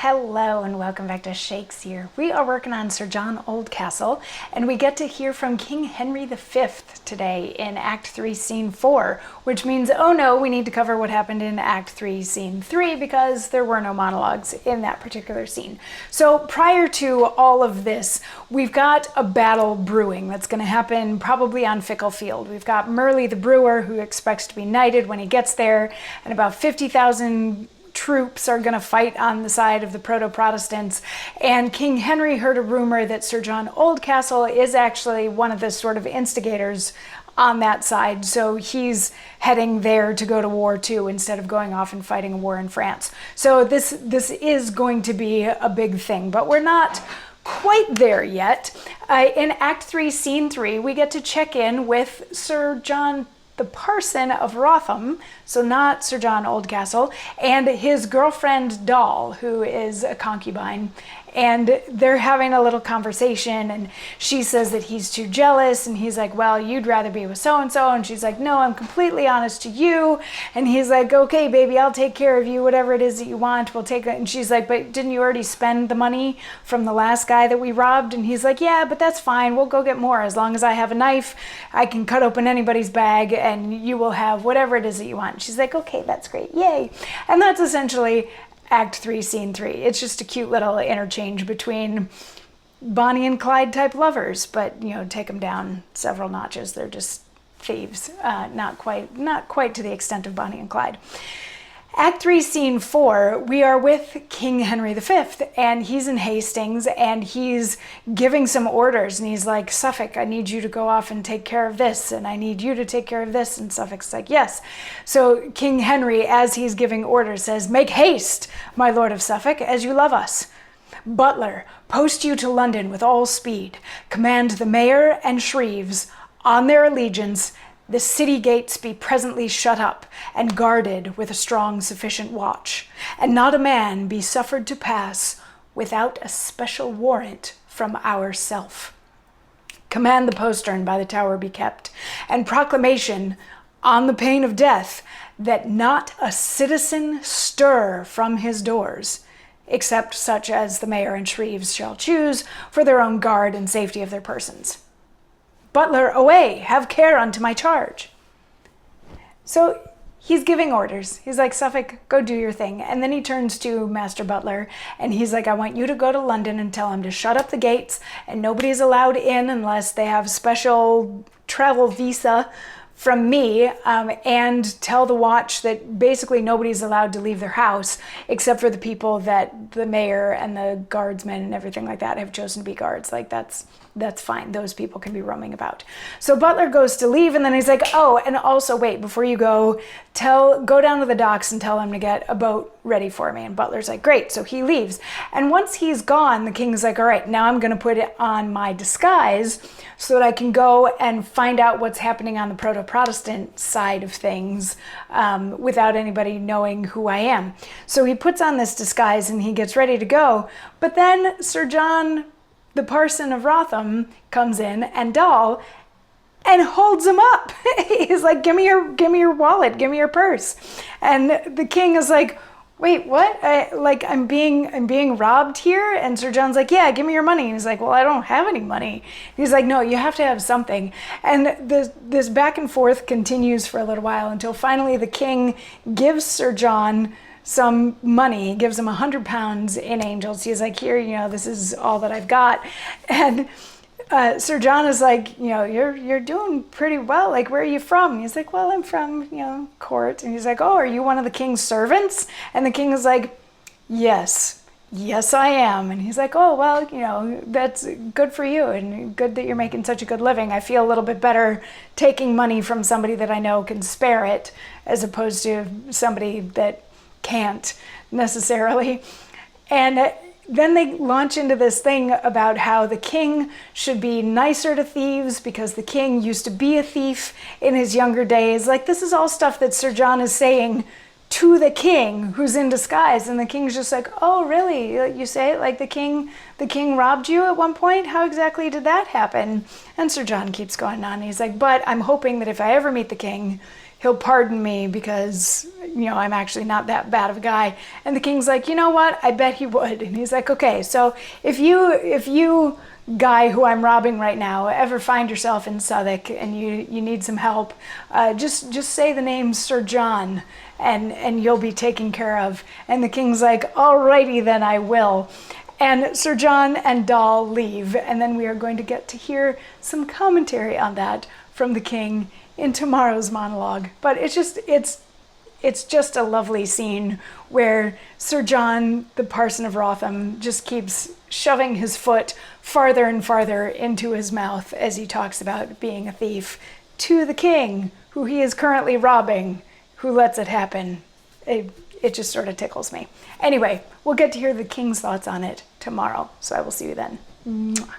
Hello and welcome back to Shakesyear. We are working on Sir John Oldcastle, and we get to hear from King Henry V today in Act 3, Scene 4, which means, oh no, we need to cover what happened in Act 3, Scene 3, because there were no monologues in that particular scene. So prior to all of this, we've got a battle brewing that's going to happen probably on Fickle Field. We've got Merle the brewer, who expects to be knighted when he gets there, and about 50,000 troops are going to fight on the side of the proto-Protestants, and King Henry heard a rumor that Sir John Oldcastle is actually one of the sort of instigators on that side, so he's heading there to go to war too, instead of going off and fighting a war in France. So this is going to be a big thing, but we're not quite there yet. In Act 3, Scene 3, we get to check in with Sir John the parson of Wrotham, so not Sir John Oldcastle, and his girlfriend Doll, who is a concubine, and they're having a little conversation, and she says that he's too jealous, and he's like, well, you'd rather be with so-and-so, and she's like, no, I'm completely honest to you, and he's like, okay, baby, I'll take care of you, whatever it is that you want, we'll take it, and she's like, but didn't you already spend the money from the last guy that we robbed? And he's like, yeah, but that's fine, we'll go get more, as long as I have a knife, I can cut open anybody's bag, and you will have whatever it is that you want. She's like, okay, that's great, yay. And that's essentially Act 3, Scene 3. It's just a cute little interchange between Bonnie and Clyde type lovers, but, you know, take them down several notches. They're just thieves, not quite to the extent of Bonnie and Clyde. Act 3, Scene 4, we are with King Henry V, and he's in Hastings, and he's giving some orders, and he's like, Suffolk, I need you to go off and take care of this, and I need you to take care of this, and Suffolk's like, yes. So King Henry, as he's giving orders, says, make haste, my Lord of Suffolk, as you love us. Butler, post you to London with all speed. Command the mayor and Shreves on their allegiance, the city gates be presently shut up and guarded with a strong sufficient watch, and not a man be suffered to pass without a special warrant from ourself. Command the postern by the tower be kept, and proclamation on the pain of death that not a citizen stir from his doors, except such as the mayor and Shreves shall choose for their own guard and safety of their persons. Butler, away, have care unto my charge. So he's giving orders. He's like, Suffolk, go do your thing. And then he turns to Master Butler, and he's like, I want you to go to London and tell him to shut up the gates, and nobody's allowed in unless they have special travel visa from me, and tell the watch that basically nobody's allowed to leave their house except for the people that the mayor and the guardsmen and everything like that have chosen to be guards. Like, that's fine. Those people can be roaming about. So Butler goes to leave, and then he's like, oh, and also wait, before you go, go down to the docks and tell him to get a boat ready for me. And Butler's like, great. So he leaves. And once he's gone, the king's like, all right, now I'm going to put it on my disguise so that I can go and find out what's happening on the proto-Protestant side of things without anybody knowing who I am. So he puts on this disguise and he gets ready to go. But then Sir John, the parson of Wrotham, comes in, and Doll, and holds him up. He's like, give me your wallet, give me your purse. And the king is like, wait, what? I'm being robbed here? And Sir John's like, yeah, give me your money. And he's like, well, I don't have any money. He's like, no, you have to have something. And this back and forth continues for a little while until finally the king gives Sir John some money. He gives him £100 in angels. He's like, here, this is all that I've got. And Sir John is like, you're doing pretty well. Like, where are you from? He's like, well, I'm from, court. And he's like, oh, are you one of the king's servants? And the king is like, yes, I am. And he's like, oh, well, that's good for you, and good that you're making such a good living. I feel a little bit better taking money from somebody that I know can spare it, as opposed to somebody that can't necessarily. And then they launch into this thing about how the king should be nicer to thieves because the king used to be a thief in his younger days. Like, this is all stuff that Sir John is saying to the king, who's in disguise. And the king's just like, oh, really? You say it like the king robbed you at one point? How exactly did that happen? And Sir John keeps going on. He's like, but I'm hoping that if I ever meet the king, he'll pardon me because, I'm actually not that bad of a guy. And the king's like, you know what? I bet he would. And he's like, okay, so if you guy who I'm robbing right now ever find yourself in Southwark and you need some help, just say the name Sir John and you'll be taken care of. And the king's like, alrighty then, I will. And Sir John and Doll leave, and then we are going to get to hear some commentary on that from the king in tomorrow's monologue. But it's just a lovely scene where Sir John, the parson of Wrotham, just keeps shoving his foot farther and farther into his mouth as he talks about being a thief to the king, who he is currently robbing, who lets it happen. It just sort of tickles me. Anyway, we'll get to hear the king's thoughts on it tomorrow, so I will see you then. Mwah.